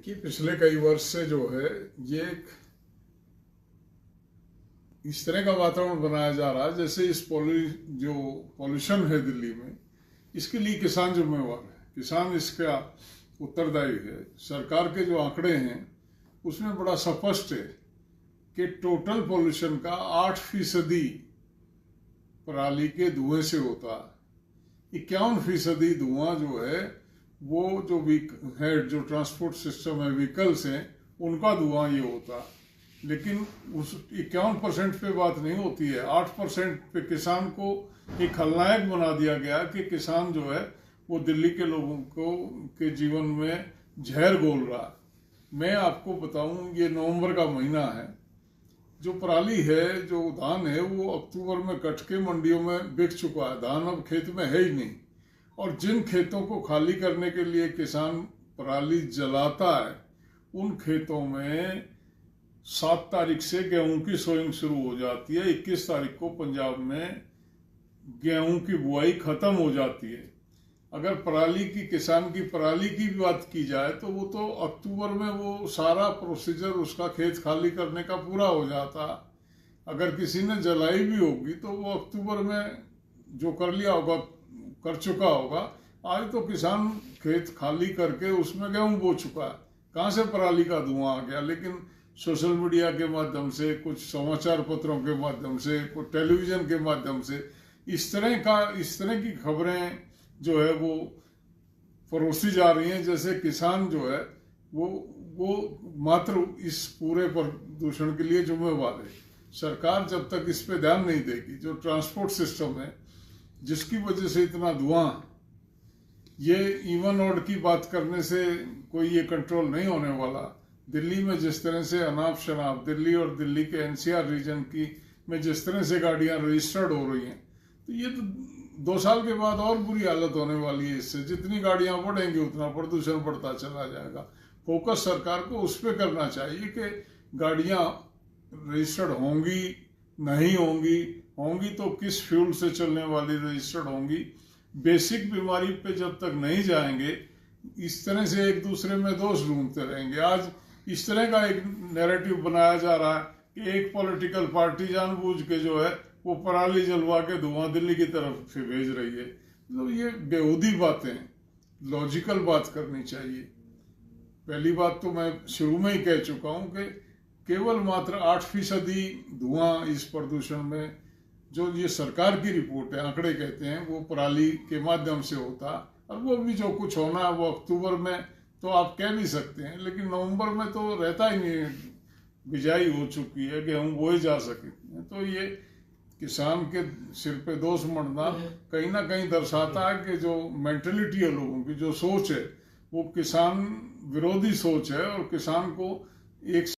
देखिए, पिछले कई वर्ष से जो है ये एक इस तरह का वातावरण बनाया जा रहा है जैसे जो पॉल्यूशन है दिल्ली में, इसके लिए किसान जिम्मेवार है। किसान इसका उत्तरदायी है। सरकार के जो आंकड़े हैं उसमें बड़ा स्पष्ट है कि टोटल पॉल्यूशन का 8% पराली के धुएं से होता है। 51% धुआं जो है वो जो ट्रांसपोर्ट सिस्टम है, व्हीकल्स हैं, उनका धुआं ये होता है। लेकिन उस 51% पे बात नहीं होती है। 8% पे किसान को एक खलनायक बना दिया गया कि किसान जो है वो दिल्ली के लोगों के जीवन में जहर घोल रहा है। मैं आपको बताऊं, ये नवंबर का महीना है। जो पराली है, जो धान है, वो अक्टूबर में कट के मंडियों में बिक चुका है। धान अब खेत में है ही नहीं। और जिन खेतों को खाली करने के लिए किसान पराली जलाता है, उन खेतों में 7 तारीख से गेहूं की सोइंग शुरू हो जाती है। 21 तारीख को पंजाब में गेहूं की बुआई खत्म हो जाती है। अगर किसान की पराली की बात की जाए तो वो तो अक्टूबर में वो सारा प्रोसीजर उसका खेत खाली करने का पूरा हो जाता। अगर किसी ने जलाई भी होगी तो वो अक्टूबर में जो कर लिया होगा, कर चुका होगा। आज तो किसान खेत खाली करके उसमें गेहूं बो चुका है। कहाँ से पराली का धुआं आ गया? लेकिन सोशल मीडिया के माध्यम से, कुछ समाचार पत्रों के माध्यम से, कुछ टेलीविजन के माध्यम से इस तरह की खबरें जो है वो परोसी जा रही हैं जैसे किसान जो है वो मात्र इस पूरे प्रदूषण के लिए जिम्मेवार है। सरकार जब तक इस पे ध्यान नहीं देगी, जो ट्रांसपोर्ट सिस्टम है जिसकी वजह से इतना धुआं, ये इवन ऑड की बात करने से कोई ये कंट्रोल नहीं होने वाला। दिल्ली में जिस तरह से अनाप शनाप, दिल्ली और दिल्ली के एनसीआर रीजन में जिस तरह से गाड़ियां रजिस्टर्ड हो रही हैं, तो ये तो 2 साल के बाद और बुरी हालत होने वाली है। इससे जितनी गाड़ियां बढ़ेंगी उतना प्रदूषण बढ़ता चला जाएगा। फोकस सरकार को उस पर करना चाहिए कि गाड़ियां रजिस्टर्ड होंगी, नहीं होंगी तो किस फ्यूल से चलने वाली रजिस्टर्ड होंगी। बेसिक बीमारी पे जब तक नहीं जाएंगे, इस तरह से एक दूसरे में दोष ढूंढते रहेंगे। आज इस तरह का एक नैरेटिव बनाया जा रहा है कि एक पॉलिटिकल पार्टी जानबूझ के जो है वो पराली जलवा के धुआं दिल्ली की तरफ से भेज रही है। तो ये बेहूदी बातें, लॉजिकल बात करनी चाहिए। पहली बात तो मैं शुरू में ही कह चुका हूं कि केवल मात्र 8% धुआं इस प्रदूषण में, जो ये सरकार की रिपोर्ट है, आंकड़े कहते हैं, वो पराली के माध्यम से होता। और वो भी जो कुछ होना है वो अक्टूबर में तो आप कह भी सकते हैं, लेकिन नवंबर में तो रहता ही नहीं। बिजाई हो चुकी है, गेहूं बोए जा सके। तो ये किसान के सिर पे दोष मढ़ना कहीं ना कहीं दर्शाता है कि जो मेंटेलिटी है लोगों की, जो सोच है, वो किसान विरोधी सोच है। और किसान को एक